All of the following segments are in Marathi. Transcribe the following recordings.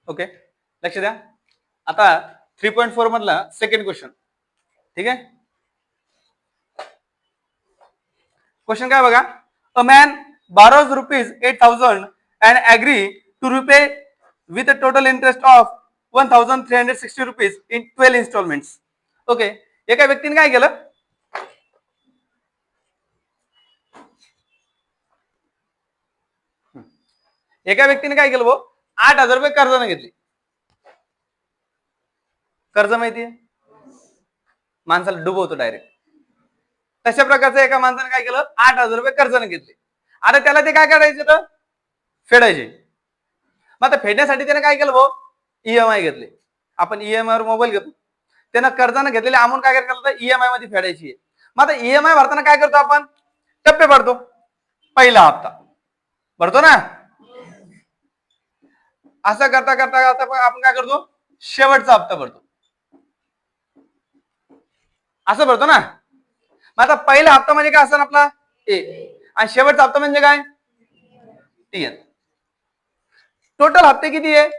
ओके, लक्ष द्या. आता 3.4 मधला सेकंड क्वेश्चन. ठीक आहे. क्वेश्चन काय बघा. A man borrows ₹8,000 and agree to repay with a total interest of ₹1,360 in 12 installments. Okay, एका व्यक्तीने काय केलं. एका व्यक्तीने काय केलं भाऊ, 8,000 रुपये कर्जाने घेतले. कर्ज माहितीये, माणसाला डुबवतो डायरेक्ट. तशा प्रकारचं एका माणसाने काय केलं, 8,000 रुपये कर्जाने घेतले. आता त्याला ते काय करायचे तर फेडायचे. मग आता फेडण्यासाठी त्याने काय केलं भाऊ, ईएमआय घेतले. आपण ईएमआय वर मोबाईल घेतो. त्यानं कर्जाने घेतलेले अमाऊंट काय करायचं तर ईएमआय मध्ये फेडायची आहे. मग आता ईएमआय भरताना काय करतो आपण, टप्पे भरतो. पहिला हप्ता भरतो ना, असं करता करता करता आपण काय करतो, शेवटचा हप्ता भरतो. असं भरतो ना. मग आता पहिला हप्ता म्हणजे काय असं आपला ए, आणि शेवटचा हप्ता म्हणजे काय टीएन. टोटल हप्ते किती आहे,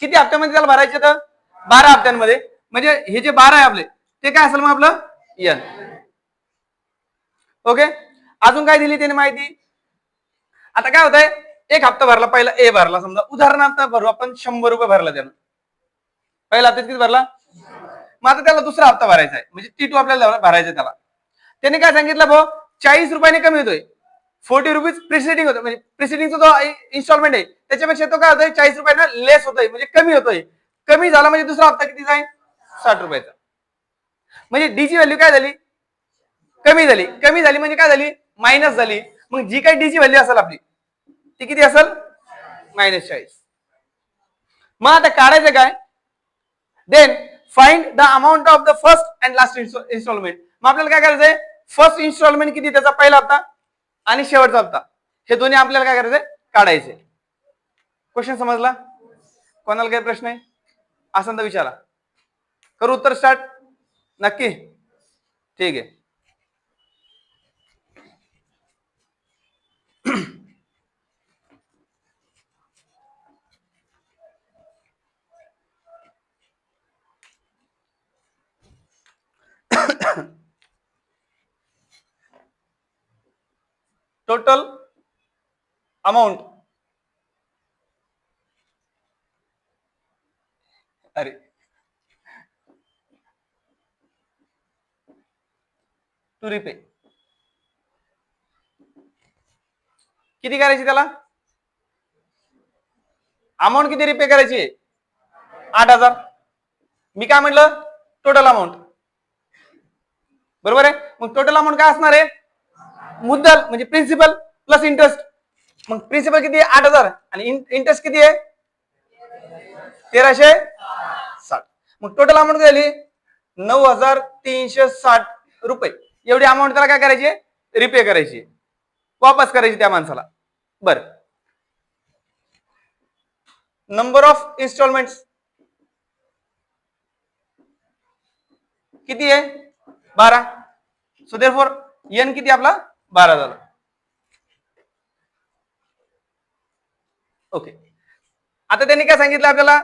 किती हप्त्यामध्ये त्याला भरायचे तर 12 हप्त्यांमध्ये. म्हणजे हे जे 12 आहे आपले ते काय असेल मग आपलं एन. ओके, अजून काय दिली त्याने माहिती. आता काय होतंय, एक हप्ता भरला, पहिला ए भरला, समजा उदाहरणार्थ भरू आपण 100 रुपये भरला त्यानं. पहिला हप्त्यात किती भरला. मग आता त्याला दुसरा हप्ता भरायचा आहे, म्हणजे T2 आपल्याला भरायचा. त्याला त्याने काय सांगितलं भाऊ, 40 रुपयाने कमी होतोय. 40 रुपीज प्रिसिडिंग होतं, म्हणजे प्रिसिडिंगचा जो इन्स्टॉलमेंट आहे त्याच्यापेक्षा तो काय होतोय 40 रुपयानं लेस होतोय, म्हणजे कमी होतोय. कमी झाला म्हणजे दुसरा हप्ता किती जाईल 60 रुपयाचा. म्हणजे डी ची व्हॅल्यू काय झाली, कमी झाली. कमी झाली म्हणजे काय झाली, मायनस झाली. मग जी काही डी ची व्हॅल्यू असेल आपली ती किती असेल, -40. मग आता काढायचं काय, then find the amount of the first and last instalment. मग आपल्याला काय करायचंय, फर्स्ट इन्स्टॉलमेंट किती त्याचा पहिला हप्ता आणि शेवटचा हप्ता, हे दोन्ही आपल्याला काय करायचंय काढायचे. क्वेश्चन समजला. कोणाला काही प्रश्न आहे असेल तर विचारा. करू उत्तर स्टार्ट. नक्की, ठीक आहे. टोटल अमाउंट, अरे टू रिपे किती करायची, त्याला अमाऊंट किती रिपे करायची, 8,000. मी काय म्हटलं, टोटल अमाऊंट. बरोबर आहे. मग टोटल अमाऊंट काय असणार आहे, मुद्दल म्हणजे प्रिन्सिपल प्लस इंटरेस्ट. मग प्रिन्सिपल किती आहे 8,000 आणि इंटरेस्ट किती आहे 1,360. मग टोटल अमाऊंट किती झाली 9,360 रुपये. एवढी अमाऊंट त्याला काय करायची, रिपे करायची, वापस करायची त्या माणसाला. बर, नंबर ऑफ इन्स्टॉलमेंट्स किती आहे 12. सो देअरफॉर एन किती आपला 12 झाला. ओके, आता त्यांनी काय सांगितलं आपल्याला.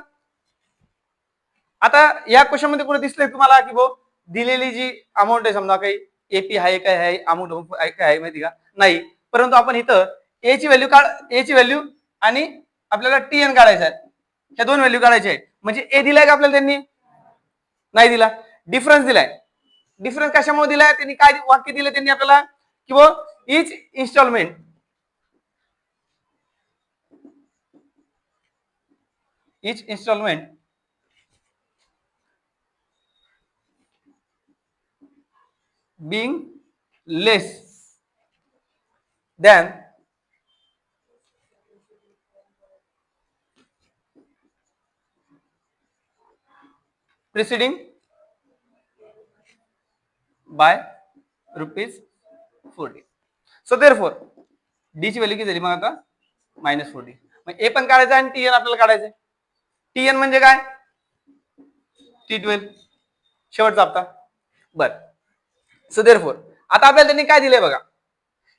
आता या क्वेश्चन मध्ये कुठे दिसलंय तुम्हाला की भाऊ दिलेली जी अमाऊंट आहे, समजा काही एपी आहे काय आहे, अमाऊंट काय आहे माहिती का नाही. परंतु आपण इथं ए ची व्हॅल्यू ए ची व्हॅल्यू आणि आपल्याला टीएन काढायचं आहे. ह्या दोन व्हॅल्यू काढायच्या आहेत. म्हणजे ए दिलाय का आपल्याला, त्यांनी नाही दिला, डिफरन्स दिलाय. डिफरन्स कशामुळे दिलाय, त्यांनी काय वाक्य दिलं त्यांनी आपल्याला की भाऊ each installment being less than preceding by ₹40. So therefore D ची व्हॅल्यू किती झाली मग आता -40. मग ए पण काढायचं आणि टीएन आपल्याला काढायचं. टीएन म्हणजे काय, T12 शेवटचा हप्ता. बर, सो देअरफॉर आता आपल्याला त्यांनी काय दिलंय बघा,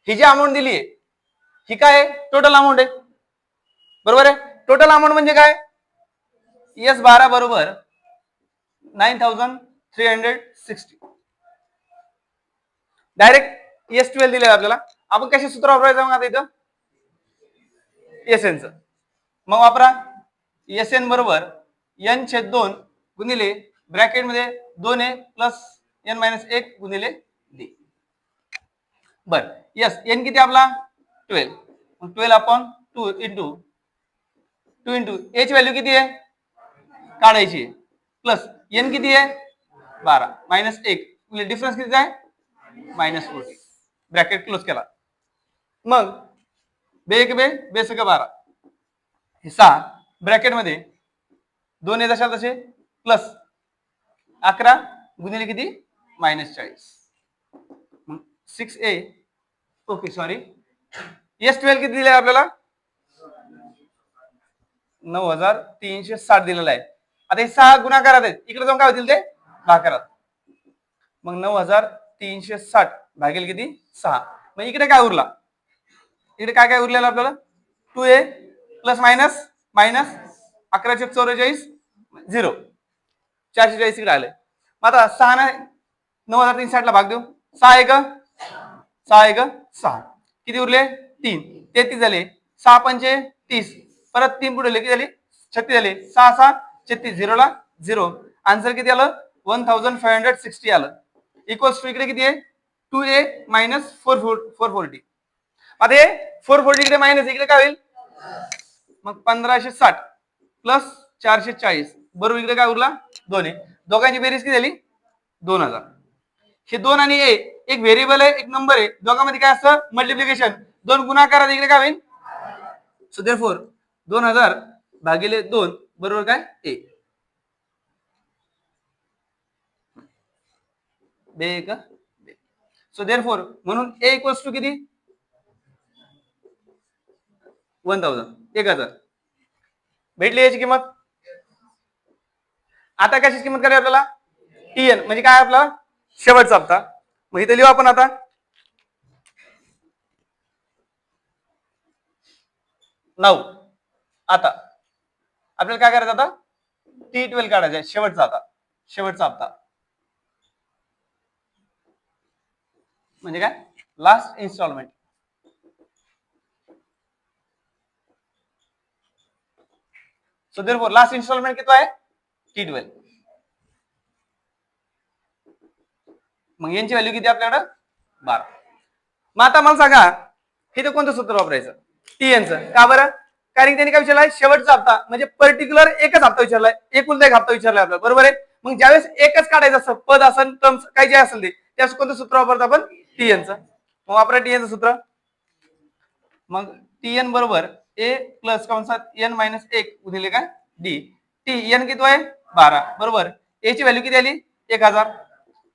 ही जी अमाऊंट दिली आहे ही काय टोटल अमाऊंट आहे. बरोबर आहे. टोटल अमाऊंट म्हणजे काय, S12 बरोबर 9360. डायरेक्ट S12 दिले आपल्याला. आपण कसे सूत्र वापरायचं मग आता इथं, SN चं. मग वापरा SN बरोबर N/2 गुणिले ब्रॅकेट मध्ये 2A प्लस N-1 गुणिले D. बर यस N किती आपला 12, 12/2 इंटू 2 इंटू A ची व्हॅल्यू किती आहे काढायची प्लस N किती आहे 12 -1 म्हणजे डिफरन्स किती आहे -40. ब्रॅकेट क्लोज केला. मग बे 1 बे बे 12 हे 6 ब्रॅकेट मध्ये 2 हे जशाल तसे प्लस 11 गुणिले किती -40. मग 6A ओके सॉरी S12 किती दिले आपल्याला 9360 दिलेला आहे. आता हे 6 गुणाकारात आहेत, इकडे जाऊन काय होतील ते भागाकारात. मग 9360 भागेल किती 6. मग इकडे काय उरला, इकडे काय काय उरलेलं आपल्याला 2A प्लस मायनस मायनस 11/44 0 440 इकडे आले. मग आता 6 ने 9360 ला भाग देऊ. 6 1 6 1 6 किती उरले 3 33 झाले. 6 पंचे 30 परत 3 पुढे किती झाले 36 झाले. 6 6 36 0 ला 0. आन्सर किती आलं 1560 आलं. इक्वल्स टू इकडे किती आहे 2A मायनस 440. आता हे 440 इकडे मायनस इकडे काय होईल मग 1560 प्लस 440 बरोबर इकडे काय उरला 2 आहे. दोघांची बेरीज किती झाली 2000. हे 2 आणि A एक व्हेरिएबल आहे एक नंबर आहे, दोघांमध्ये काय असतं मल्टिप्लिकेशन. 2 गुणाकारात इकडे काय होईल सो देअरफॉर 2000 भागिले 2 बरोबर काय A. बे एक सो देअरफॉर म्हणून A इक्वल्स टू किती 1000 भेटली याची किंमत. आता कशाची किंमत करायची आपल्याला TN म्हणजे काय आपला शेवटचा हप्ता. मग इथे लिहू आपण आता आता आपल्याला काय करायचं आता T12 काढायचा आहे शेवटचा हप्ता म्हणजे काय last instalment. So therefore last instalment किती आहे T12. मग यांची व्हॅल्यू किती आपल्याकडे 12. मग आता मला सांगा हे कोणतं सूत्र वापरायचं TN का बरं, कारण त्यांनी काय विचारलंय शेवटचा हप्ता म्हणजे पर्टिक्युलर एकच हप्ता विचारलाय, एकुलता एक हप्ता विचारलाय आपल्याला बरोबर आहे. मग ज्यावेळेस एकच काढायचं असं पद असेल टर्म्स काही जे असेल ते त्यास कोणतं सूत्र वापरतो आपण TN. मग वापरा TN सूत्र. मग TN बरोबर A प्लस कंसात N-1 गुणिले काय D. TN किती आहे 12 बरोबर. A ची व्हॅल्यू किती आली 1000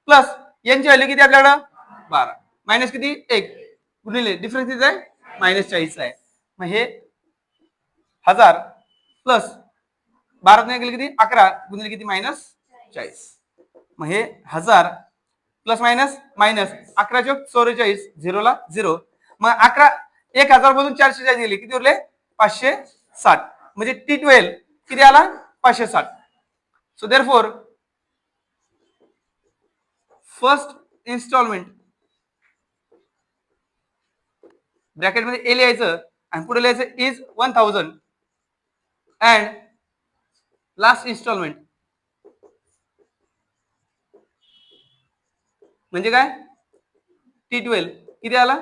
प्लस N ची व्हॅल्यू किती आपल्याकडं 12 मायनस किती 1 गुणिले डिफरन्स किती आहे -40 आहे. मग हे 1000 प्लस 12 ने गेले किती 11 गुणिले किती -40. मग हे 1000 प्लस मायनस मायनस 11/44 0 ला 0. मग 1000 मधून 440 गेले किती उरले 560 म्हणजे T12 किती आला 560. So therefore first instalment bracket मध्ये ए लिहायचं आणि पुढे लिहायचं इज 1000 अँड लास्ट इन्स्टॉलमेंट म्हणजे काय T12 किती आला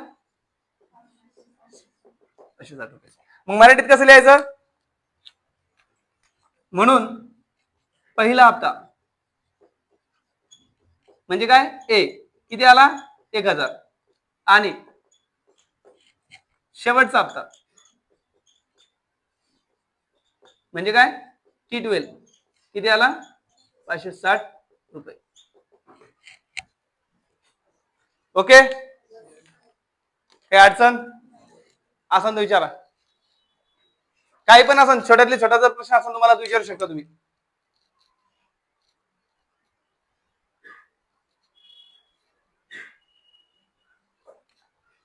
560 रुपये. मग मराठीत कसं लिहायचं म्हणून पहिला हप्ता म्हणजे काय A किती आला 1000 आणि शेवटचा हप्ता म्हणजे काय T12 किती आला 560 रुपये. ओके काय अडचण असन तर विचारा, काही पण असन छोट्यातले छोटा जर प्रश्न असेल तुम्हाला विचारू शकता तुम्ही.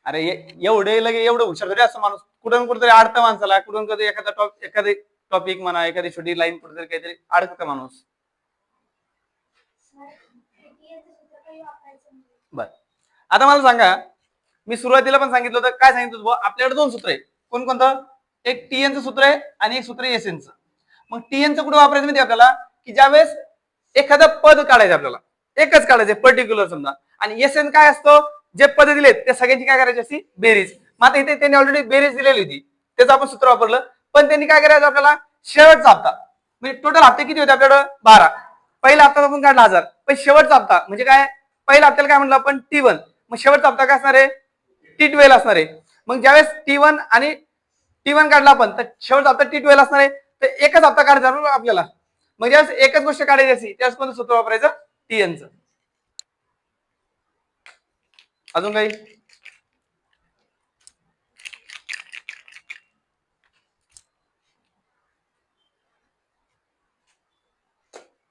अरे एवढे लगे एवढं हुशार तरी असं माणूस कुठून कुठेतरी अडतं माणसाला, कुठून कधी एखादा टॉपिक म्हणा, एखादी छोटी लाईन कुठेतरी काहीतरी अडकतं माणूस. बर, आता मला सांगा, मी सुरुवातीला पण सांगितलं होतं, काय सांगितलं होतं, आपल्याकडे दोन सूत्र आहे. कोणकोणतं? एक टीएनचं सूत्र आहे आणि एक सूत्र एसएनचं. मग टीएनचं कुठे वापरायचं माहिती आपल्याला, की ज्यावेळेस एखादं पद काढायचं आपल्याला, एकच काढायचं पर्टिक्युलर समजा, आणि एसएन काय असतो, जे पद दिलेत त्या सगळ्यांची काय करायची असती, बेरीज. मग आता इथे त्यांनी ऑलरेडी बेरीज दिलेली होती, त्याचं आपण सूत्र वापरलं. पण त्यांनी काय करायचं आपल्याला, शेवटचा हप्ता म्हणजे टोटल हप्ते किती होते आपल्याकडं, 12. पहिला हप्ता आपण काढला 1000, पण शेवटचा हप्ता म्हणजे काय, पहिल्या हप्त्याला काय म्हणलं आपण, T1. मग शेवटचा हप्ता काय असणार आहे, T12 असणार आहे. मग ज्यावेळेस T1 आणि T1 काढला आपण, तर शेवटचा हप्ता T12 असणार आहे. तर एकच हप्ता काढायचा आपल्याला. मग ज्यावेळेस एकच गोष्ट काढायची असती, त्यावेळेस कोणतं सूत्र वापरायचं, टीएनचं. अजून काही?